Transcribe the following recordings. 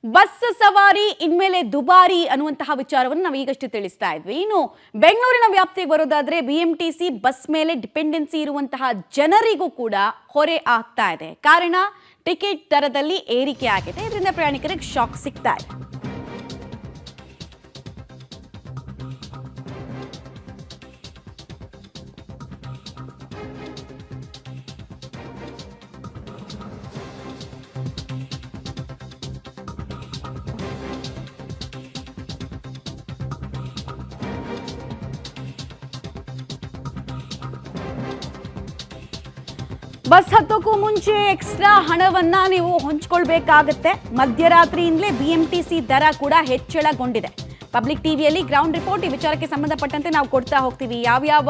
Bus ಸವಾರಿ ಇನ್ಮೇಲೆ ದುಬಾರಿ ಅನ್ನುವಂತಹ ವಿಚಾರವನ್ನು ನಾವು ಈಗಷ್ಟೇ ತಿಳಿಸ್ತಾ ಇದ್ವಿ. ಇನ್ನು ಬೆಂಗಳೂರಿನ ವ್ಯಾಪ್ತಿಗೆ ಬರೋದಾದ್ರೆ ಬಿಎಂಟಿಸಿ ಬಸ್ ಮೇಲೆ ಡಿಪೆಂಡೆನ್ಸಿ ಇರುವಂತಹ ಜನರಿಗೂ ಕೂಡ ಹೊರೆ ಆಗ್ತಾ ಇದೆ. ಕಾರಣ ಟಿಕೆಟ್ ದರದಲ್ಲಿ ಏರಿಕೆ ಆಗಿದೆ. ಇದರಿಂದ ಪ್ರಯಾಣಿಕರಿಗೆ ಶಾಕ್ ಸಿಗ್ತಾ ಇದೆ. ಬಸ್ ಹತ್ತೋಕ್ಕೂ ಮುಂಚೆ ಎಕ್ಸ್ಟ್ರಾ ಹಣವನ್ನ ನೀವು ಹಂಚಿಕೊಳ್ಬೇಕಾಗತ್ತೆ. ಮಧ್ಯರಾತ್ರಿಯಿಂದಲೇ ಬಿಎಂಟಿಸಿ ದರ ಕೂಡ ಹೆಚ್ಚಳಗೊಂಡಿದೆ. ಪಬ್ಲಿಕ್ ಟಿವಿಯಲ್ಲಿ ಗ್ರೌಂಡ್ ರಿಪೋರ್ಟ್ ಈ ವಿಚಾರಕ್ಕೆ ಸಂಬಂಧಪಟ್ಟಂತೆ ನಾವು ಕೊಡ್ತಾ ಹೋಗ್ತೀವಿ. ಯಾವ್ಯಾವ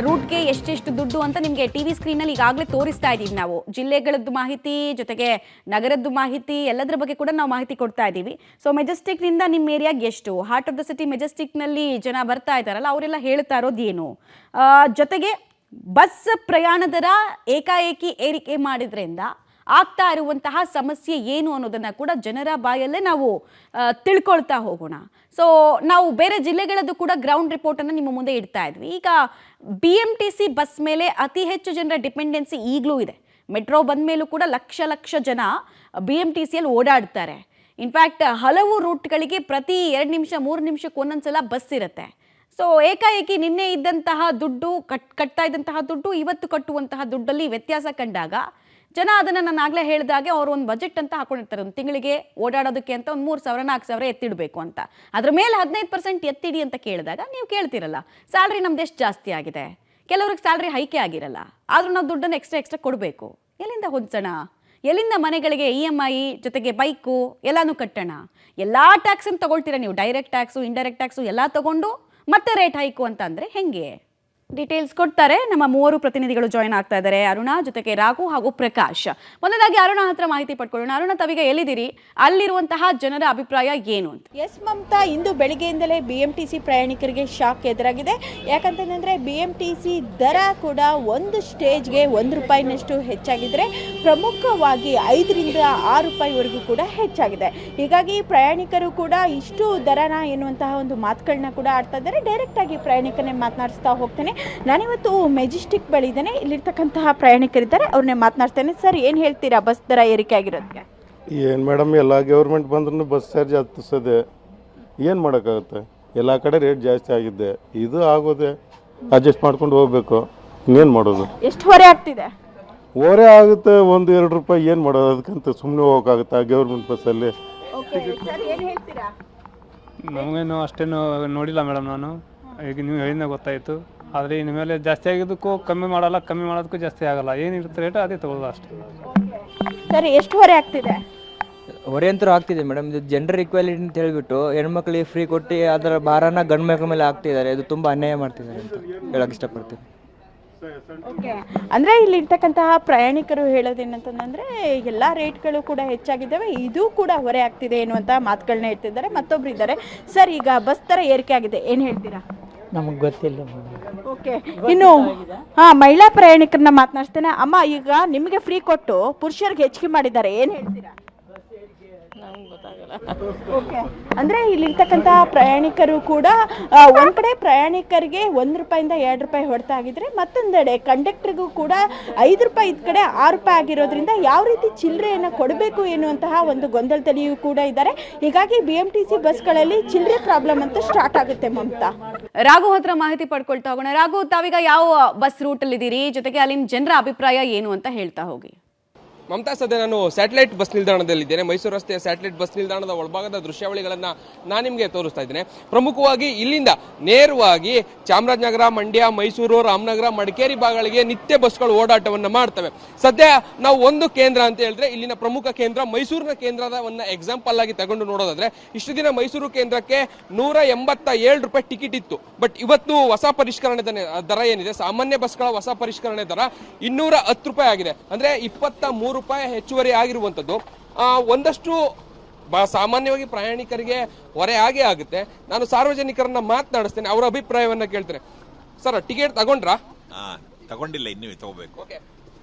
ರೂಟ್ಗೆ ಎಷ್ಟೆಷ್ಟು ದುಡ್ಡು ಅಂತ ನಿಮಗೆ ಟಿವಿ ಸ್ಕ್ರೀನಲ್ಲಿ ಈಗಾಗಲೇ ತೋರಿಸ್ತಾ ಇದ್ದೀವಿ. ನಾವು ಜಿಲ್ಲೆಗಳದ್ದು ಮಾಹಿತಿ ಜೊತೆಗೆ ನಗರದ್ದು ಮಾಹಿತಿ ಎಲ್ಲದರ ಬಗ್ಗೆ ಕೂಡ ನಾವು ಮಾಹಿತಿ ಕೊಡ್ತಾ ಇದ್ದೀವಿ. ಸೊ ಮೆಜೆಸ್ಟಿಕ್ನಿಂದ ನಿಮ್ಮ ಏರಿಯಾಗೆ ಎಷ್ಟು, ಹಾರ್ಟ್ ಆಫ್ ದ ಸಿಟಿ ಮೆಜೆಸ್ಟಿಕ್ನಲ್ಲಿ ಜನ ಬರ್ತಾ ಇದ್ದಾರಲ್ಲ ಅವರೆಲ್ಲ ಹೇಳ್ತಾ ಇರೋದು ಏನು, ಜೊತೆಗೆ ಬಸ್ ಪ್ರಯಾಣ ದರ ಏಕಾಏಕಿ ಏರಿಕೆ ಮಾಡಿದ್ರಿಂದ ಆಗ್ತಾ ಇರುವಂತಹ ಸಮಸ್ಯೆ ಏನು ಅನ್ನೋದನ್ನು ಕೂಡ ಜನರ ಬಾಯಲ್ಲೇ ನಾವು ತಿಳ್ಕೊಳ್ತಾ ಹೋಗೋಣ. ಸೊ ನಾವು ಬೇರೆ ಜಿಲ್ಲೆಗಳದ್ದು ಕೂಡ ಗ್ರೌಂಡ್ ರಿಪೋರ್ಟನ್ನು ನಿಮ್ಮ ಮುಂದೆ ಇಡ್ತಾ ಇದ್ವಿ. ಈಗ ಬಿಎಂಟಿಸಿ ಬಸ್ ಮೇಲೆ ಅತಿ ಹೆಚ್ಚು ಜನರ ಡಿಪೆಂಡೆನ್ಸಿ ಈಗಲೂ ಇದೆ. ಮೆಟ್ರೋ ಬಂದ ಮೇಲೂ ಕೂಡ ಲಕ್ಷ ಲಕ್ಷ ಜನ ಬಿಎಂಟಿಸಿಯಲ್ಲಿ ಓಡಾಡ್ತಾರೆ. ಇನ್ಫ್ಯಾಕ್ಟ್ ಹಲವು ರೂಟ್ಗಳಿಗೆ ಪ್ರತಿ 2 ನಿಮಿಷ 3 ನಿಮಿಷಕ್ಕೆ ಒಂದೊಂದ್ಸಲ ಬಸ್ ಇರುತ್ತೆ. ಸೊ ಏಕಾಏಕಿ ನಿನ್ನೆ ಇದ್ದಂತಹ ದುಡ್ಡು ಕಟ್ತಾ ಇದ್ದಂತಹ ದುಡ್ಡು ಇವತ್ತು ಕಟ್ಟುವಂತಹ ದುಡ್ಡಲ್ಲಿ ವ್ಯತ್ಯಾಸ ಕಂಡಾಗ ಜನ ಅದನ್ನು ನಾನು ಆಗಲೇ ಹೇಳಿದಾಗೆ ಅವರು ಒಂದು ಬಜೆಟ್ ಅಂತ ಹಾಕೊಂಡಿರ್ತಾರೆ. ಒಂದು ತಿಂಗಳಿಗೆ ಓಡಾಡೋದಕ್ಕೆ ಅಂತ ಒಂದು 3,000 4,000 ಎತ್ತಿಡಬೇಕು ಅಂತ. ಅದ್ರ ಮೇಲೆ 15% ಎತ್ತಿಡಿ ಅಂತ ಕೇಳಿದಾಗ ನೀವು ಕೇಳ್ತಿರಲ್ಲ, ಸ್ಯಾಲ್ರಿ ನಮ್ದು ಎಷ್ಟು ಜಾಸ್ತಿ ಆಗಿದೆ, ಕೆಲವ್ರಿಗೆ ಸ್ಯಾಲ್ರಿ ಹೈಕೆ ಆಗಿರಲ್ಲ, ಆದರೂ ನಾವು ದುಡ್ಡನ್ನು ಎಕ್ಸ್ಟ್ರಾ ಕೊಡಬೇಕು. ಎಲ್ಲಿಂದ ಹೊಂಚೋಣ, ಎಲ್ಲಿಂದ ಮನೆಗಳಿಗೆ EMI ಜೊತೆಗೆ ಬೈಕು ಎಲ್ಲನೂ ಕಟ್ಟೋಣ? ಎಲ್ಲ ಟ್ಯಾಕ್ಸನ್ನು ತಗೊಳ್ತೀರಾ ನೀವು, ಡೈರೆಕ್ಟ್ ಟ್ಯಾಕ್ಸು ಇಂಡೈರೆಕ್ಟ್ ಟ್ಯಾಕ್ಸು ಎಲ್ಲ ತಗೊಂಡು ಮತ್ತೆ ರೇಟ್ ಹೈಕು ಅಂತ ಅಂದರೆ ಹೆಂಗೆ? ಡೀಟೇಲ್ಸ್ ಕೊಡ್ತಾರೆ. ನಮ್ಮ 3 ಪ್ರತಿನಿಧಿಗಳು ಜಾಯಿನ್ ಆಗ್ತಾ ಇದ್ದಾರೆ. ಅರುಣ ಜೊತೆಗೆ ರಾಘು ಹಾಗೂ ಪ್ರಕಾಶ್. ಮೊದಲಾಗಿ ಅರುಣ ಹತ್ರ ಮಾಹಿತಿ ಪಡ್ಕೊಳ್ಳೋಣ. ಅರುಣ, ತಾವೀಗ ಎಲ್ಲಿದ್ದೀರಿ, ಅಲ್ಲಿರುವಂತಹ ಜನರ ಅಭಿಪ್ರಾಯ ಏನು ಅಂತ? ಎಸ್ ಮಮತಾ, ಇಂದು ಬೆಳಿಗ್ಗೆಯಿಂದಲೇ ಬಿಎಂಟಿಸಿ ಪ್ರಯಾಣಿಕರಿಗೆ ಶಾಕ್ ಎದುರಾಗಿದೆ. ಯಾಕಂತಂದರೆ ಬಿಎಂಟಿಸಿ ದರ ಕೂಡ ಒಂದು ಸ್ಟೇಜ್ಗೆ ₹1 ಹೆಚ್ಚಾಗಿದ್ದರೆ ಪ್ರಮುಖವಾಗಿ 5 ರಿಂದ 6 ರೂಪಾಯಿವರೆಗೂ ಕೂಡ ಹೆಚ್ಚಾಗಿದೆ. ಹೀಗಾಗಿ ಪ್ರಯಾಣಿಕರು ಕೂಡ ಇಷ್ಟು ದರನ ಎನ್ನುವಂತಹ ಒಂದು ಮಾತುಗಳನ್ನ ಕೂಡ ಆಡ್ತಾ ಇದ್ದಾರೆ. ಡೈರೆಕ್ಟ್ ಆಗಿ ಪ್ರಯಾಣಿಕನೇ ಮಾತನಾಡಿಸ್ತಾ ಹೋಗ್ತೇನೆ. ನಾನಿವತ್ತು ಮೆಜೆಸ್ಟಿಕ್ ಬಳಿ ಇದ್ದೇನೆ. ಇಲ್ಲಿರ್ತಕ್ಕಂತಹ ಪ್ರಯಾಣಿಕರಿದ್ದಾರೆ, ಅವ್ರನ್ನೇ ಮಾತನಾಡ್ತೇನೆ. ಸರ್, ಏನು ಹೇಳ್ತೀರಾ ಬಸ್ ದರ ಏರಿಕೆ ಆಗಿರೋದಕ್ಕೆ? ಏನು ಮೇಡಮ್, ಎಲ್ಲ ಗೌರ್ಮೆಂಟ್ ಬಂದ್ರೂ ಬಸ್ ಚಾರ್ಜ್ ಹತ್ತಿಸೋದೆ, ಏನು ಮಾಡೋಕ್ಕಾಗುತ್ತೆ? ಎಲ್ಲ ಕಡೆ ರೇಟ್ ಜಾಸ್ತಿ ಆಗಿದೆ. ಇದು ಆಗೋದೆ ಅಡ್ಜಸ್ಟ್ ಮಾಡ್ಕೊಂಡು ಹೋಗ್ಬೇಕು. ಇನ್ನೇನು ಮಾಡೋದು? ಎಷ್ಟು ಹೊರೆ ಆಗ್ತಿದೆ? ಹೊರೆ ಆಗುತ್ತೆ, 1-2 ರೂಪಾಯಿ. ಏನು ಮಾಡೋದು? ಅದಕ್ಕಂತ ಸುಮ್ಮನೆ ಹೋಗೋಕ್ಕಾಗುತ್ತಾ ಗೌರ್ಮೆಂಟ್ ಬಸ್ಸಲ್ಲಿ? ಸರ್, ಏನು ಹೇಳ್ತೀರಾ? ನಮಗೇನು ಅಷ್ಟೇನು ನೋಡಿಲ್ಲ ಮೇಡಮ್. ನಾನು ಈಗ ನೀವು ಹೇಳಿದ ಗೊತ್ತಾಯಿತು. ಆದರೆ ಇನ್ನು ಮೇಲೆ ಜಾಸ್ತಿ ಆಗಿದ್ದಕ್ಕೂ ಕಮ್ಮಿ ಮಾಡಲ್ಲ, ಕಮ್ಮಿ ಮಾಡೋದಕ್ಕೂ ಜಾಸ್ತಿ ಆಗಲ್ಲ. ಏನಿರುತ್ತೆ ರೇಟ್ ಅದೇ ತಗೊಳ್ಳೋದು ಅಷ್ಟೇ. ಸರ್, ಎಷ್ಟು ಹೊರೆ ಆಗ್ತಿದೆ? ಹೊರೆ ಅಂತೂ ಆಗ್ತಿದೆ ಮೇಡಮ್. ಇದು ಜೆಂಡರ್ ಈಕ್ವಾಲಿಟಿ ಅಂತ ಹೇಳಿಬಿಟ್ಟು ಹೆಣ್ಮಕ್ಳಿಗೆ ಫ್ರೀ ಕೊಟ್ಟು ಅದರ ಭಾರನ ಗಂಡು ಮಕ್ಕಳ ಮೇಲೆ ಆಗ್ತಿದ್ದಾರೆ. ಇದು ತುಂಬ ಅನ್ಯಾಯ ಮಾಡ್ತಿದ್ದಾರೆ ಅಂತ ಹೇಳಕ್ಕೆ ಇಷ್ಟಪಡ್ತೀನಿ. ಓಕೆ, ಅಂದರೆ ಇಲ್ಲಿರ್ತಕ್ಕಂತಹ ಪ್ರಯಾಣಿಕರು ಹೇಳೋದೇನಂತಂದರೆ ಎಲ್ಲ ರೇಟ್ಗಳು ಕೂಡ ಹೆಚ್ಚಾಗಿದ್ದಾವೆ, ಇದು ಕೂಡ ಹೊರೆ ಆಗ್ತಿದೆ ಎನ್ನುವಂಥ ಮಾತುಗಳನ್ನ ಹೇಳ್ತಿದ್ದಾರೆ. ಮತ್ತೊಬ್ರು ಇದ್ದಾರೆ. ಸರ್, ಈಗ ಬಸ್ ದರ ಏರಿಕೆ ಆಗಿದೆ, ಏನು ಹೇಳ್ತೀರಾ? ನಮಗೆ ಗೊತ್ತಿಲ್ಲ. ಓಕೆ, ಇನ್ನು ಮಹಿಳಾ ಪ್ರಯಾಣಿಕರನ್ನ ಮಾತನಾಡ್ತೇನೆ. ಅಮ್ಮ, ಈಗ ನಿಮಗೆ ಫ್ರೀ ಕೊಟ್ಟು ಪುರುಷರಿಗೆ ಹೆಚ್ಚಿಗೆ ಮಾಡಿದ್ದಾರೆ, ಏನು ಹೇಳ್ತೀರಾ? ಓಕೆ, ಅಂದರೆ ಇಲ್ಲಿರ್ತಕ್ಕಂತಹ ಪ್ರಯಾಣಿಕರು ಕೂಡ ಒಂದು ಕಡೆ ಪ್ರಯಾಣಿಕರಿಗೆ ₹1 ಇಂದ ₹2 ಹೊಡೆತ ಆಗಿದ್ರೆ, ಮತ್ತೊಂದೆಡೆ ಕಂಡಕ್ಟರ್ಗೂ ಕೂಡ ₹5 ಇದ್ದ ಕಡೆ ₹6 ಆಗಿರೋದ್ರಿಂದ ಯಾವ ರೀತಿ ಚಿಲ್ಲರೆಯನ್ನು ಕೊಡಬೇಕು ಎನ್ನುವಂತಹ ಒಂದು ಗೊಂದಲದಲ್ಲಿಯೂ ಕೂಡ ಇದ್ದಾರೆ. ಹೀಗಾಗಿ ಬಿಎಂಟಿಸಿ ಬಸ್ಗಳಲ್ಲಿ ಚಿಲ್ಲರೆ ಪ್ರಾಬ್ಲಮ್ ಅಂತ ಸ್ಟಾರ್ಟ್ ಆಗುತ್ತೆ. ಮಮತಾ, ರಾಘು ಹತ್ರ ಮಾಹಿತಿ ಪಡ್ಕೊಳ್ತಾ ಹೋಗೋಣ. ರಾಘು, ತಾವೀಗ ಯಾವ ಬಸ್ ರೂಟಲ್ಲಿ ಇದ್ದೀರಿ, ಜೊತೆಗೆ ಅಲ್ಲಿನ ಜನರ ಅಭಿಪ್ರಾಯ ಏನು ಅಂತ ಹೇಳ್ತಾ ಹೋಗಿ. ಮಮತಾ, ಸದ್ಯ ನಾನು ಸ್ಯಾಟಲೈಟ್ ಬಸ್ ನಿಲ್ದಾಣದಲ್ಲಿದ್ದೇನೆ. ಮೈಸೂರು ರಸ್ತೆಯ ಸ್ಯಾಟಲೈಟ್ ಬಸ್ ನಿಲ್ದಾಣದ ಒಳಭಾಗದ ದೃಶ್ಯಾವಳಿಗಳನ್ನು ನಾನು ನಿಮಗೆ ತೋರಿಸ್ತಾ ಇದ್ದೇನೆ. ಪ್ರಮುಖವಾಗಿ ಇಲ್ಲಿಂದ ನೇರವಾಗಿ ಚಾಮರಾಜನಗರ, ಮಂಡ್ಯ, ಮೈಸೂರು, ರಾಮನಗರ, ಮಡಿಕೇರಿ ಭಾಗಗಳಿಗೆ ನಿತ್ಯ ಬಸ್ಗಳು ಓಡಾಟವನ್ನು ಮಾಡ್ತವೆ. ಸದ್ಯ ನಾವು ಒಂದು ಕೇಂದ್ರ ಅಂತ ಹೇಳಿದ್ರೆ ಇಲ್ಲಿನ ಪ್ರಮುಖ ಕೇಂದ್ರ ಮೈಸೂರಿನ ಕೇಂದ್ರದವನ್ನು ಎಕ್ಸಾಂಪಲ್ ಆಗಿ ತಗೊಂಡು ನೋಡೋದಾದ್ರೆ, ಇಷ್ಟು ದಿನ ಮೈಸೂರು ಕೇಂದ್ರಕ್ಕೆ ₹187 ಟಿಕೆಟ್ ಇತ್ತು. ಬಟ್ ಇವತ್ತು ಹೊಸ ಪರಿಷ್ಕರಣೆ ದರ ಏನಿದೆ, ಸಾಮಾನ್ಯ ಬಸ್ಗಳ ಹೊಸ ಪರಿಷ್ಕರಣೆ ದರ ₹210 ಆಗಿದೆ. ಅಂದ್ರೆ ₹23 ಹೆಚ್ಚುವರಿ ಆಗಿರುವಂಥದ್ದು. ಒಂದಷ್ಟು ಸಾಮಾನ್ಯವಾಗಿ ಪ್ರಯಾಣಿಕರಿಗೆ ಹೊರೆ ಆಗೇ ಆಗುತ್ತೆ. ನಾನು ಸಾರ್ವಜನಿಕರನ್ನ ಮಾತನಾಡಿಸ್ತೇನೆ, ಅವರ ಅಭಿಪ್ರಾಯವನ್ನ ಕೇಳ್ತೇನೆ. ಸರ್, ಟಿಕೆಟ್ ತಗೊಂಡ್ರಾ? ತಗೊಂಡಿಲ್ಲ, ಇನ್ನೂ ತಗೋಬೇಕು. ಓಕೆ,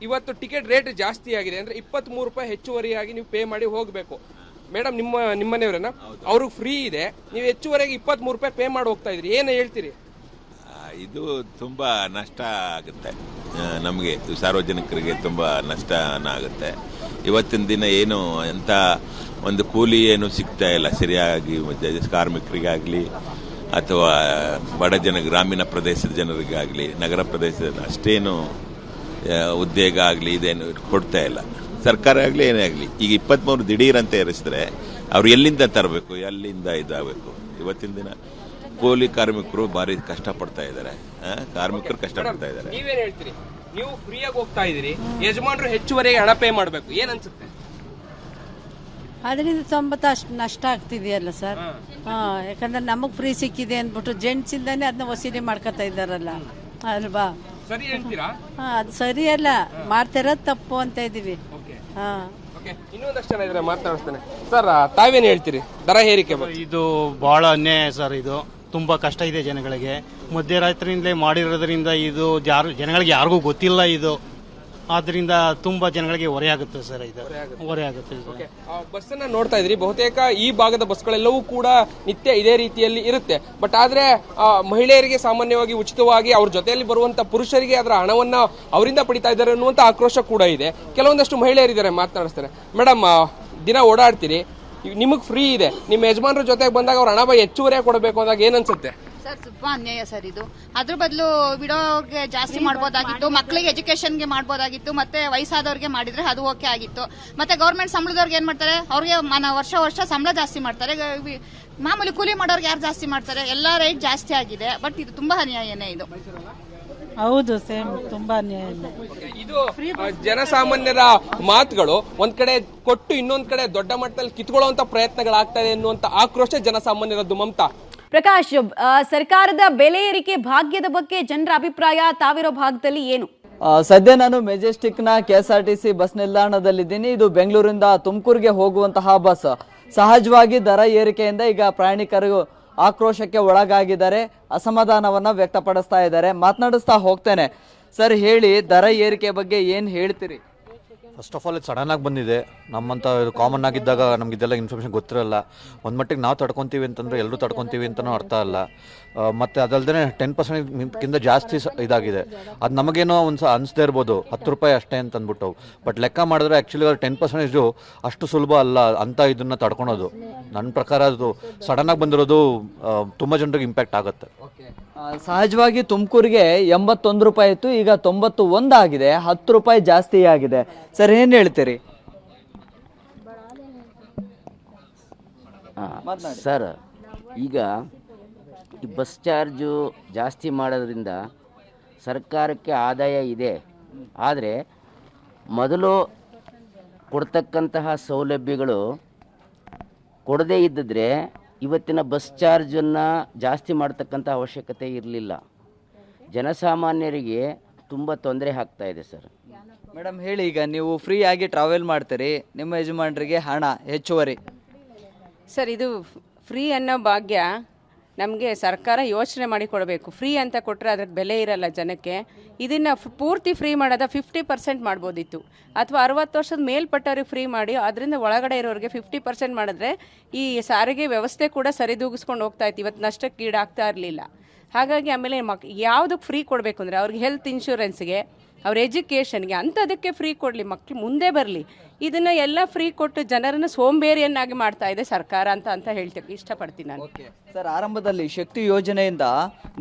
ಇವತ್ತು ಟಿಕೆಟ್ ರೇಟ್ ಜಾಸ್ತಿ ಆಗಿದೆ, ಅಂದ್ರೆ ₹23 ಹೆಚ್ಚುವರಿಯಾಗಿ ನೀವು ಪೇ ಮಾಡಿ ಹೋಗಬೇಕು. ಮೇಡಮ್ ನಿಮ್ಮನೆಯವರೇನ? ಅವ್ರಿಗೆ ಫ್ರೀ ಇದೆ, ನೀವು ಹೆಚ್ಚುವರೆಗೆ 23 ರೂಪಾಯಿ ಪೇ ಮಾಡಿ ಹೋಗ್ತಾ ಇದ್ರಿ, ಏನು ಹೇಳ್ತೀರಿ? ಇದು ತುಂಬ ನಷ್ಟ ಆಗುತ್ತೆ ನಮಗೆ, ಸಾರ್ವಜನಿಕರಿಗೆ ತುಂಬ ನಷ್ಟನ ಆಗುತ್ತೆ. ಇವತ್ತಿನ ದಿನ ಏನು ಎಂಥ ಒಂದು ಕೂಲಿ ಏನು ಸಿಗ್ತಾ ಇಲ್ಲ ಸರಿಯಾಗಿ, ಕಾರ್ಮಿಕರಿಗಾಗಲಿ ಅಥವಾ ಬಡ ಗ್ರಾಮೀಣ ಪ್ರದೇಶದ ಜನರಿಗಾಗಲಿ, ನಗರ ಪ್ರದೇಶದ ಅಷ್ಟೇನು ಉದ್ಯೋಗ ಆಗಲಿ ಇದೇನು ಕೊಡ್ತಾ ಇಲ್ಲ ಸರ್ಕಾರ ಆಗಲಿ ಏನೇ ಆಗಲಿ. ಈಗ 23 ದಿಢೀರಂತ ಏರಿಸಿದ್ರೆ ಅವ್ರು ಎಲ್ಲಿಂದ ತರಬೇಕು, ಎಲ್ಲಿಂದ ಇದಾಗಬೇಕು? ಇವತ್ತಿನ ದಿನ ಕೂಲಿ ಕಾರ್ಮಿಕರು ಭಾರಿ ಕಷ್ಟಪಡ್ತಾ ಇದ್ದಾರೆ, ಕಾರ್ಮಿಕರು ಕಷ್ಟಪಡ್ತಾ ಇದ್ದಾರೆ. ನೀವೇನು ಹೇಳ್ತೀರಿ? ನೀವು ಫ್ರೀಯಾಗಿ ಹೋಗ್ತಾ ಇದ್ದೀರಿ, ಯಜಮಾನರು ಹೆಚ್ಚುವರೆಗೆ ಹಣ ಪೇ ಮಾಡಬೇಕು, ಏನು ಅನ್ಸುತ್ತೆ? ಅದರಿಂದ ತುಂಬ ಅಷ್ಟು ನಷ್ಟ ಆಗ್ತಿದೆಯಲ್ಲ ಸರ್. ಯಾಕಂದ್ರೆ ನಮಗೆ ಫ್ರೀ ಸಿಕ್ಕಿದೆ ಅಂದ್ಬಿಟ್ಟು ಜೆಂಟ್ಸಿಂದಾನೇ ಅದನ್ನ ವಸೂಲಿ ಮಾಡ್ಕೊತಾ ಇದ್ದಾರಲ್ಲ ಅಲ್ವಾ. ಸರಿ ಹೇಳ್ತೀರಾ? ಅದು ಸರಿಯಲ್ಲ, ಮಾಡ್ತಿರೋದು ತಪ್ಪು ಅಂತ ಇದ್ದೀವಿ. ಇನ್ನೊಂದಷ್ಟು ಜನ ಇದ್ರೆ ಮಾತನಾಡಿಸ್ತೇನೆ. ಸರ್, ತಾವೇನು ಹೇಳ್ತೀರಿ ದರ ಏರಿಕೆ ಬಗ್ಗೆ? ಇದು ಬಹಳ ಅನ್ಯಾಯ ಸರ್. ಇದು ತುಂಬ ಕಷ್ಟ ಇದೆ ಜನಗಳಿಗೆ. ಮಧ್ಯರಾತ್ರಿಯಿಂದಲೇ ಮಾಡಿರೋದ್ರಿಂದ ಇದು ಜನಗಳಿಗೆ ಯಾರಿಗೂ ಗೊತ್ತಿಲ್ಲ ಇದು. ಆದ್ರಿಂದ ತುಂಬಾ ಜನಗಳಿಗೆ ಹೊರೆ ಆಗುತ್ತೆ ಸರ್. ಇದು ಹೊರೆ ಆಗುತ್ತೆ. ಬಸ್ ಅನ್ನ ನೋಡ್ತಾ ಇದ್ರಿ, ಬಹುತೇಕ ಈ ಭಾಗದ ಬಸ್ಗಳೆಲ್ಲವೂ ಕೂಡ ನಿತ್ಯ ಇದೇ ರೀತಿಯಲ್ಲಿ ಇರುತ್ತೆ. ಬಟ್ ಆದ್ರೆ ಮಹಿಳೆಯರಿಗೆ ಸಾಮಾನ್ಯವಾಗಿ ಉಚಿತವಾಗಿ ಅವ್ರ ಜೊತೆಯಲ್ಲಿ ಬರುವಂತ ಪುರುಷರಿಗೆ ಅದರ ಹಣವನ್ನ ಅವರಿಂದ ಪಡಿತಾ ಇದ್ದಾರೆ ಅನ್ನುವಂತ ಆಕ್ರೋಶ ಕೂಡ ಇದೆ. ಕೆಲವೊಂದಷ್ಟು ಮಹಿಳೆಯರಿದ್ದಾರೆ, ಮಾತನಾಡಿಸ್ತಾರೆ. ಮೇಡಮ್, ದಿನ ಓಡಾಡ್ತೀರಿ, ನಿಮಗೆ ಫ್ರೀ ಇದೆ, ನಿಮ್ಮ ಯಜಮಾನ್ರ ಜೊತೆಗೆ ಬಂದಾಗ ಅವ್ರ ಹಣ ಹೆಚ್ಚುವರಿ ಕೊಡಬೇಕು ಅಂದಾಗ ಏನ್ ಅನ್ಸುತ್ತೆ? ಸರ್, ತುಂಬಾ ಅನ್ಯಾಯ ಸರ್ ಇದು. ಅದ್ರ ಬದಲು ವಿಡೋಗೆ ಜಾಸ್ತಿ ಮಾಡ್ಬೋದಾಗಿತ್ತು, ಮಕ್ಕಳಿಗೆ ಎಜುಕೇಶನ್ಗೆ ಮಾಡ್ಬೋದಾಗಿತ್ತು, ಮತ್ತೆ ವಯಸ್ಸಾದವ್ರಿಗೆ ಮಾಡಿದ್ರೆ ಅದು ಓಕೆ ಆಗಿತ್ತು. ಮತ್ತೆ ಗೌರ್ಮೆಂಟ್ ಸಂಬಳದವ್ರಿಗೆ ಏನ್ ಮಾಡ್ತಾರೆ, ಅವ್ರಿಗೆ ವರ್ಷ ಸಂಬಳ ಜಾಸ್ತಿ ಮಾಡ್ತಾರೆ. ಮಾಮೂಲಿ ಕೂಲಿ ಮಾಡೋರ್ಗೆ ಯಾರು ಜಾಸ್ತಿ ಮಾಡ್ತಾರೆ? ಎಲ್ಲ ರೇಟ್ ಜಾಸ್ತಿ ಆಗಿದೆ. ಬಟ್ ಇದು ತುಂಬಾ ಅನ್ಯಾಯನೇ ಇದು. ಹೌದು, ಸೇಮ್ ತುಂಬಾ ಅನ್ಯಾಯ. ಇದು ಜನಸಾಮಾನ್ಯರ ಮಾತುಗಳು. ಒಂದ್ ಕಡೆ ಕೊಟ್ಟು ಇನ್ನೊಂದ್ ಕಡೆ ದೊಡ್ಡ ಮಟ್ಟದಲ್ಲಿ ಕಿತ್ಕೊಳ್ಳುವಂತ ಪ್ರಯತ್ನಗಳಾಗ್ತಾ ಇದೆ ಎನ್ನುವಂತ ಆಕ್ರೋಶ ಜನಸಾಮಾನ್ಯರದ್ದು. ಮಮತಾ, ಪ್ರಕಾಶ್, ಸರ್ಕಾರದ ಬೆಲೆ ಏರಿಕೆ ಭಾಗ್ಯದ ಬಗ್ಗೆ ಜನರ ಅಭಿಪ್ರಾಯ ತಾವಿರೋ ಭಾಗದಲ್ಲಿ ಏನು? ಸದ್ಯ ನಾನು ಮೆಜೆಸ್ಟಿಕ್ನ KSRTC ಬಸ್ ನಿಲ್ದಾಣದಲ್ಲಿದ್ದೀನಿ. ಇದು ಬೆಂಗಳೂರಿಂದ ತುಮಕೂರಿಗೆ ಹೋಗುವಂತಹ ಬಸ್. ಸಹಜವಾಗಿ ದರ ಏರಿಕೆಯಿಂದ ಈಗ ಪ್ರಯಾಣಿಕರು ಆಕ್ರೋಶಕ್ಕೆ ಒಳಗಾಗಿದ್ದಾರೆ, ಅಸಮಾಧಾನವನ್ನ ವ್ಯಕ್ತಪಡಿಸ್ತಾ ಇದ್ದಾರೆ. ಮಾತನಾಡಿಸ್ತಾ ಹೋಗ್ತೇನೆ. ಸರ್, ಹೇಳಿ, ದರ ಏರಿಕೆ ಬಗ್ಗೆ ಏನು ಹೇಳ್ತೀರಿ? ಫಸ್ಟ್ ಆಫ್ ಆಲ್ ಇದು ಸಡನ್ ಆಗಿ ಬಂದಿದೆ. ನಮ್ಮಂಥ ಕಾಮನ್ ಆಗಿದ್ದಾಗ ನಮ್ಗೆ ಇದೆಲ್ಲ ಇನ್ಫಾರ್ಮೇಷನ್ ಗೊತ್ತಿರಲ್ಲ. ಒಂದು ಮಟ್ಟಿಗೆ ನಾವು ತಡ್ಕೊತೀವಿ ಅಂತಂದರೆ ಎಲ್ಲರೂ ತಡ್ಕೊತೀವಿ ಅಂತಲೂ ಅರ್ಥ ಅಲ್ಲ. ಮತ್ತು ಅದಲ್ಲದೆ 10% ಜಾಸ್ತಿ ಇದಾಗಿದೆ. ಅದು ನಮಗೇನೋ ಒಂದು ಅನಿಸ್ದೇ ಇರ್ಬೋದು, 10 ರೂಪಾಯಿ ಅಷ್ಟೇ ಅಂತ ಅಂದ್ಬಿಟ್ಟು. ಬಟ್ ಲೆಕ್ಕ ಮಾಡಿದ್ರೆ ಆ್ಯಕ್ಚುಲಿ 10% ಅಷ್ಟು ಸುಲಭ ಅಲ್ಲ ಅಂತ ಇದನ್ನು ತಡ್ಕೊಳೋದು. ನನ್ನ ಪ್ರಕಾರ ಅದು ಸಡನ್ನಾಗಿ ಬಂದಿರೋದು ತುಂಬ ಜನರಿಗೆ ಇಂಪ್ಯಾಕ್ಟ್ ಆಗುತ್ತೆ. ಸಹಜವಾಗಿ ತುಮಕೂರಿಗೆ 81 ರೂಪಾಯಿ ಇತ್ತು, ಈಗ 91 ಆಗಿದೆ. 10 ರೂಪಾಯಿ ಜಾಸ್ತಿ ಆಗಿದೆ. ಸರ್, ಏನು ಹೇಳ್ತೀರಿ? ಸರ್, ಈಗ ಈ ಬಸ್ ಚಾರ್ಜು ಜಾಸ್ತಿ ಮಾಡೋದ್ರಿಂದ ಸರ್ಕಾರಕ್ಕೆ ಆದಾಯ ಇದೆ. ಆದರೆ ಮೊದಲು ಕೊಡ್ತಕ್ಕಂತಹ ಸೌಲಭ್ಯಗಳು ಕೊಡದೇ ಇದ್ದಿದ್ರೆ ಇವತ್ತಿನ ಬಸ್ ಚಾರ್ಜನ್ನು ಜಾಸ್ತಿ ಮಾಡ್ತಕ್ಕಂಥ ಅವಶ್ಯಕತೆ ಇರಲಿಲ್ಲ. ಜನಸಾಮಾನ್ಯರಿಗೆ ತುಂಬ ತೊಂದರೆ ಆಗ್ತಾ ಇದೆ ಸರ್. ಮೇಡಮ್, ಹೇಳಿ, ಈಗ ನೀವು ಫ್ರೀ ಆಗಿ ಟ್ರಾವೆಲ್ ಮಾಡ್ತೀರಿ, ನಿಮ್ಮ ಯಜಮಾನರಿಗೆ ಹಣ ಹೆಚ್ಚುವರಿ. ಸರ್, ಇದು ಫ್ರೀ ಅನ್ನೋ ಭಾಗ್ಯ ನಮಗೆ ಸರ್ಕಾರ ಯೋಚನೆ ಮಾಡಿ ಕೊಡಬೇಕು. ಫ್ರೀ ಅಂತ ಕೊಟ್ಟರೆ ಅದಕ್ಕೆ ಬೆಲೆ ಇರಲ್ಲ ಜನಕ್ಕೆ. ಇದನ್ನು ಪೂರ್ತಿ ಫ್ರೀ ಮಾಡೋದ 50% ಮಾಡ್ಬೋದಿತ್ತು, ಅಥವಾ 60 ವರ್ಷದ ಮೇಲ್ಪಟ್ಟವ್ರಿಗೆ ಫ್ರೀ ಮಾಡಿ ಅದರಿಂದ ಒಳಗಡೆ ಇರೋರಿಗೆ 50% ಮಾಡಿದ್ರೆ ಈ ಸಾರಿಗೆ ವ್ಯವಸ್ಥೆ ಕೂಡ ಸರಿದೂಗಿಸ್ಕೊಂಡು ಹೋಗ್ತಾ ಇತ್ತು, ಇವತ್ತು ನಷ್ಟಕ್ಕೆ ಈಡಾಗ್ತಾ ಇರಲಿಲ್ಲ. ಹಾಗಾಗಿ ಆಮೇಲೆ ಯಾವುದಕ್ಕೆ ಫ್ರೀ ಕೊಡಬೇಕು ಅಂದರೆ ಅವ್ರಿಗೆ ಹೆಲ್ತ್ ಇನ್ಶೂರೆನ್ಸ್ಗೆ, ಅವ್ರ ಎಜುಕೇಷನ್ಗೆ, ಅಂಥದಕ್ಕೆ ಫ್ರೀ ಕೊಡಲಿ, ಮಕ್ಕಳು ಮುಂದೆ ಬರಲಿ. ಇದನ್ನು ಎಲ್ಲ ಫ್ರೀ ಕೊಟ್ಟು ಜನರನ್ನು ಸೋಂಬೇರಿಯನ್ನಾಗಿ ಮಾಡ್ತಾ ಇದೆ ಸರ್ಕಾರ ಅಂತ ಹೇಳ್ತೇನೆ, ಇಷ್ಟಪಡ್ತೀನಿ ನಾನು. ಸರ್, ಆರಂಭದಲ್ಲಿ ಶಕ್ತಿ ಯೋಜನೆಯಿಂದ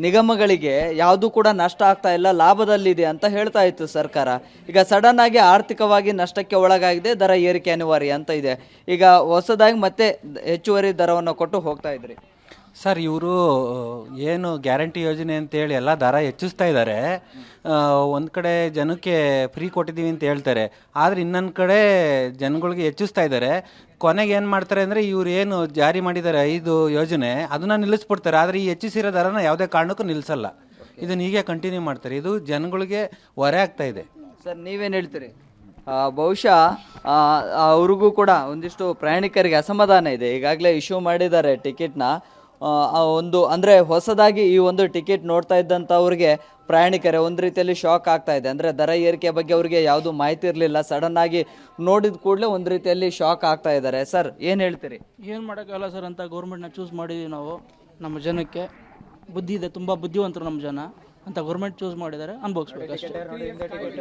ನಿಗಮಗಳಿಗೆ ಯಾವುದೂ ಕೂಡ ನಷ್ಟ ಆಗ್ತಾ ಇಲ್ಲ, ಲಾಭದಲ್ಲಿದೆ ಅಂತ ಹೇಳ್ತಾ ಇತ್ತು ಸರ್ಕಾರ. ಈಗ ಸಡನ್ ಆಗಿ ಆರ್ಥಿಕವಾಗಿ ನಷ್ಟಕ್ಕೆ ಒಳಗಾಗಿದೆ, ದರ ಏರಿಕೆ ಅನಿವಾರ್ಯ ಅಂತ ಇದೆ. ಈಗ ಹೊಸದಾಗಿ ಮತ್ತೆ ಹೆಚ್ಚುವರಿ ದರವನ್ನು ಕೊಟ್ಟು ಹೋಗ್ತಾ ಇದ್ರಿ. ಸರ್, ಇವರು ಏನು ಗ್ಯಾರಂಟಿ ಯೋಜನೆ ಅಂತೇಳಿ ಎಲ್ಲ ದರ ಹೆಚ್ಚಿಸ್ತಾ ಇದ್ದಾರೆ. ಒಂದು ಕಡೆ ಜನಕ್ಕೆ ಫ್ರೀ ಕೊಟ್ಟಿದ್ದೀವಿ ಅಂತ ಹೇಳ್ತಾರೆ, ಆದರೆ ಇನ್ನೊಂದು ಕಡೆ ಜನಗಳಿಗೆ ಹೆಚ್ಚಿಸ್ತಾ ಇದ್ದಾರೆ. ಕೊನೆಗೆ ಏನು ಮಾಡ್ತಾರೆ ಅಂದರೆ, ಇವ್ರು ಏನು ಜಾರಿ ಮಾಡಿದ್ದಾರೆ 5 ಯೋಜನೆ, ಅದನ್ನು ನಿಲ್ಲಿಸ್ಬಿಡ್ತಾರೆ. ಆದರೆ ಈ ಹೆಚ್ಚಿಸಿರೋ ದರನ ಯಾವುದೇ ಕಾರಣಕ್ಕೂ ನಿಲ್ಲಿಸಲ್ಲ. ಇದನ್ನ ಹೀಗೆ ಕಂಟಿನ್ಯೂ ಮಾಡ್ತಾರೆ. ಇದು ಜನಗಳಿಗೆ ಹೊರೆ ಆಗ್ತಾ ಇದೆ. ಸರ್, ನೀವೇನು ಹೇಳ್ತೀರಿ? ಬಹುಶಃ ಅವ್ರಿಗೂ ಕೂಡ ಒಂದಿಷ್ಟು ಪ್ರಯಾಣಿಕರಿಗೆ ಅಸಮಾಧಾನ ಇದೆ. ಈಗಾಗಲೇ ಇಶ್ಯೂ ಮಾಡಿದ್ದಾರೆ ಟಿಕೆಟ್ನ. ಒಂದು ಅಂದರೆ ಹೊಸದಾಗಿ ಈ ಒಂದು ಟಿಕೆಟ್ ನೋಡ್ತಾ ಇದ್ದಂಥವ್ರಿಗೆ ಪ್ರಯಾಣಿಕರೇ ಒಂದು ರೀತಿಯಲ್ಲಿ ಶಾಕ್ ಆಗ್ತಾ ಇದೆ. ಅಂದರೆ ದರ ಏರಿಕೆ ಬಗ್ಗೆ ಅವರಿಗೆ ಯಾವುದು ಮಾಹಿತಿ ಇರಲಿಲ್ಲ, ಸಡನ್ ಆಗಿ ನೋಡಿದ ಕೂಡಲೇ ಒಂದು ರೀತಿಯಲ್ಲಿ ಶಾಕ್ ಆಗ್ತಾ ಇದ್ದಾರೆ. ಸರ್ ಏನು ಹೇಳ್ತೀರಿ? ಏನು ಮಾಡೋಕ್ಕಾಗಲ್ಲ ಸರ್, ಅಂತ ಗೌರ್ಮೆಂಟ್ನ ಚೂಸ್ ಮಾಡಿದ್ದೀವಿ ನಾವು. ನಮ್ಮ ಜನಕ್ಕೆ ಬುದ್ಧಿ ಇದೆ, ತುಂಬ ಬುದ್ಧಿವಂತರು ನಮ್ಮ ಜನ ಅಂತ ಗೌರ್ಮೆಂಟ್ ಚೂಸ್ ಮಾಡಿದ್ದಾರೆ, ಅನುಭವಿಸ್ಬೇಕು ಅಷ್ಟೇ.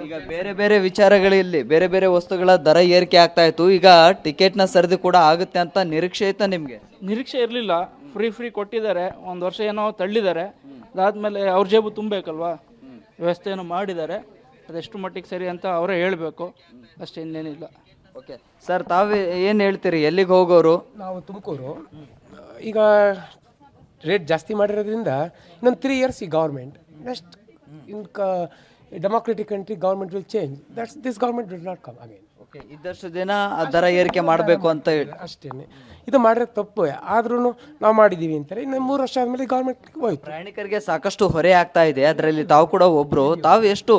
ಈಗ ಬೇರೆ ಬೇರೆ ವಿಚಾರಗಳಲ್ಲಿ ಬೇರೆ ಬೇರೆ ವಸ್ತುಗಳ ದರ ಏರಿಕೆ ಆಗ್ತಾ ಇತ್ತು, ಈಗ ಟಿಕೆಟ್ನ ಸರದಿ ಕೂಡ ಆಗುತ್ತೆ ಅಂತ ನಿರೀಕ್ಷೆ ಇತ್ತಾ ನಿಮಗೆ? ನಿರೀಕ್ಷೆ ಇರಲಿಲ್ಲ, ಫ್ರೀ ಕೊಟ್ಟಿದ್ದಾರೆ, ಒಂದು ವರ್ಷ ಏನೋ ತಳ್ಳಿದ್ದಾರೆ, ಅದಾದಮೇಲೆ ಅವ್ರ ಜೇಬು ತುಂಬಬೇಕಲ್ವಾ, ವ್ಯವಸ್ಥೆಯನ್ನು ಮಾಡಿದ್ದಾರೆ, ಅದೆಷ್ಟು ಮಟ್ಟಿಗೆ ಸರಿ ಅಂತ ಅವರೇ ಹೇಳಬೇಕು ಅಷ್ಟೇ, ಇನ್ನೇನಿಲ್ಲ. ಓಕೆ ಸರ್, ತಾವೇ ಏನು ಹೇಳ್ತೀರಿ? ಎಲ್ಲಿಗೆ ಹೋಗೋರು? ನಾವು ತುಮಕೂರು. ಈಗ ರೇಟ್ ಜಾಸ್ತಿ ಮಾಡಿರೋದ್ರಿಂದ ಇನ್ನೊಂದು 3 years ಈ government next in democratic country government will change, that's this government will not come again. Okay, ಇದ್ದಷ್ಟು ದಿನ ಆ ದರ ಏರಿಕೆ ಮಾಡಬೇಕು ಅಂತ ಹೇಳಿ ಅಷ್ಟೇ. ಇದು ಮಾಡಿರೋದು ತಪ್ಪು, ಆದ್ರೂ ನಾವು ಮಾಡಿದ್ದೀವಿ ಅಂತಾರೆ. ಇನ್ನು 3 ವರ್ಷ ಆದಮೇಲೆ ಗೌರ್ಮೆಂಟ್ ಹೋಯ್ತು. ಪ್ರಯಾಣಿಕರಿಗೆ ಸಾಕಷ್ಟು ಹೊರೆ ಆಗ್ತಾ ಇದೆ, ಅದರಲ್ಲಿ ತಾವು ಕೂಡ ಒಬ್ರು. ತಾವು ಎಷ್ಟು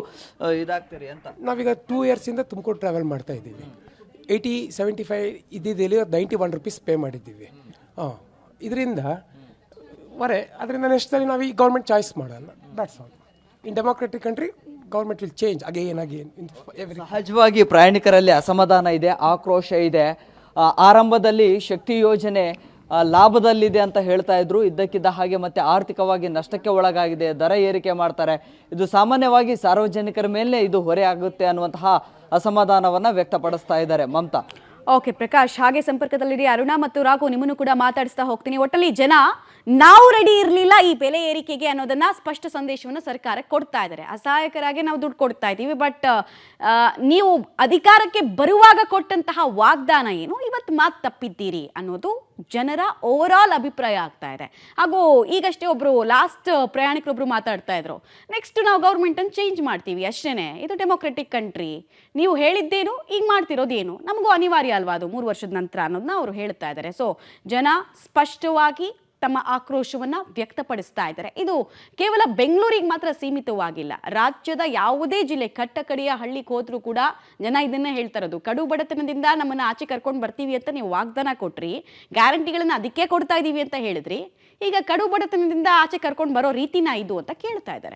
ಇದಾಗ್ತೀರಿ ಅಂತ? ನಾವೀಗ 2 yearsಯಿಂದ ತುಮಕೂರು ಟ್ರಾವೆಲ್ ಮಾಡ್ತಾ ಇದ್ದೀವಿ. 80-75 ಇದ್ದಿದ್ದಲ್ಲಿ 91 rupees ಪೇ ಮಾಡಿದ್ದೀವಿ. ಇದರಿಂದ ಹೊರೆ, ಅದರಿಂದ ನೆಕ್ಸ್ಟ್ ಸಲ ನಾವು ಈ ಗೌರ್ಮೆಂಟ್ ಚಾಯ್ಸ್ ಮಾಡೋಣ, that's all. In democratic country government will change again every. ಸಹಜವಾಗಿ ಪ್ರಯಾಣಿಕರಲ್ಲಿ ಅಸಮಾಧಾನ ಇದೆ, ಆಕ್ರೋಶ ಇದೆ. ಆರಂಭದಲ್ಲಿ ಶಕ್ತಿ ಯೋಜನೆ ಲಾಭದಲ್ಲಿದೆ ಅಂತ ಹೇಳ್ತಾ ಇದ್ರು, ಇದ್ದಕ್ಕಿದ್ದ ಹಾಗೆ ಮತ್ತೆ ಆರ್ಥಿಕವಾಗಿ ನಷ್ಟಕ್ಕೆ ಒಳಗಾಗಿದೆ, ದರ ಏರಿಕೆ ಮಾಡ್ತಾರೆ, ಇದು ಸಾಮಾನ್ಯವಾಗಿ ಸಾರ್ವಜನಿಕರ ಮೇಲೆ ಇದು ಹೊರೆ ಆಗುತ್ತೆ ಅನ್ನುವಂತಹ ಅಸಮಾಧಾನವನ್ನ ವ್ಯಕ್ತಪಡಿಸ್ತಾ ಇದ್ದಾರೆ ಮಮತಾ. ಓಕೆ ಪ್ರಕಾಶ್, ಹಾಗೆ ಸಂಪರ್ಕದಲ್ಲಿರಿ ಅರುಣ ಮತ್ತು ರಾಘು, ನಿಮ್ಮನ್ನು ಕೂಡ ಮಾತಾಡಿಸ್ತಾ ಹೋಗ್ತೀನಿ. ಒಟ್ಟಲ್ಲಿ ಜನ ನಾವು ರೆಡಿ ಇರಲಿಲ್ಲ ಈ ಬೆಲೆ ಏರಿಕೆಗೆ ಅನ್ನೋದನ್ನ ಸ್ಪಷ್ಟ ಸಂದೇಶವನ್ನು ಸರ್ಕಾರಕ್ಕೆ ಕೊಡ್ತಾ ಇದ್ದಾರೆ. ಅಸಹಾಯಕರಾಗಿ ನಾವು ದುಡ್ಡು ಕೊಡ್ತಾ ಇದ್ದೀವಿ, ಬಟ್ ನೀವು ಅಧಿಕಾರಕ್ಕೆ ಬರುವಾಗ ಕೊಟ್ಟಂತಹ ವಾಗ್ದಾನ ಏನು, ಇವತ್ತು ಮಾತು ತಪ್ಪಿದ್ದೀರಿ ಅನ್ನೋದು ಜನರ ಓವರ್ ಆಲ್ ಅಭಿಪ್ರಾಯ ಆಗ್ತಾ ಇದೆ. ಹಾಗೂ ಈಗಷ್ಟೇ ಒಬ್ರು ಲಾಸ್ಟ್ ಪ್ರಯಾಣಿಕರೊಬ್ರು ಮಾತಾಡ್ತಾ ಇದ್ರು, ನೆಕ್ಸ್ಟ್ ನಾವು ಗೌರ್ಮೆಂಟನ್ನು ಚೇಂಜ್ ಮಾಡ್ತೀವಿ ಅಷ್ಟೇನೆ, ಇದು ಡೆಮೋಕ್ರೆಟಿಕ್ ಕಂಟ್ರಿ, ನೀವು ಹೇಳಿದ್ದೇನು ಈಗ ಮಾಡ್ತಿರೋದೇನು, ನಮಗೂ ಅನಿವಾರ್ಯ ಅಲ್ವಾ ಅದು 3 ವರ್ಷದ ನಂತರ ಅನ್ನೋದನ್ನ ಅವರು ಹೇಳ್ತಾ ಇದ್ದಾರೆ. ಸೊ ಜನ ಸ್ಪಷ್ಟವಾಗಿ ತಮ್ಮ ಆಕ್ರೋಶವನ್ನ ವ್ಯಕ್ತಪಡಿಸ್ತಾ ಇದ್ದಾರೆ. ಇದು ಕೇವಲ ಬೆಂಗಳೂರಿಗೆ ಮಾತ್ರ ಸೀಮಿತವಾಗಿಲ್ಲ, ರಾಜ್ಯದ ಯಾವುದೇ ಜಿಲ್ಲೆ ಕಟ್ಟಕಡೆಯ ಹಳ್ಳಿಗೆ ಹೋದ್ರೂ ಕೂಡ ಜನ ಇದನ್ನೇ ಹೇಳ್ತಾ ಇರೋದು. ಕಡು ಬಡತನದಿಂದ ನಮ್ಮನ್ನ ಆಚೆ ಕರ್ಕೊಂಡು ಬರ್ತೀವಿ ಅಂತ ನೀವು ವಾಗ್ದಾನ ಕೊಟ್ರಿ, ಗ್ಯಾರಂಟಿಗಳನ್ನ ಅದಕ್ಕೆ ಕೊಡ್ತಾ ಇದೀವಿ ಅಂತ ಹೇಳಿದ್ರಿ, ಈಗ ಕಡು ಬಡತನದಿಂದ ಆಚೆ ಕರ್ಕೊಂಡು ಬರೋ ರೀತಿನ ಇದು ಅಂತ ಕೇಳ್ತಾ ಇದ್ದಾರೆ.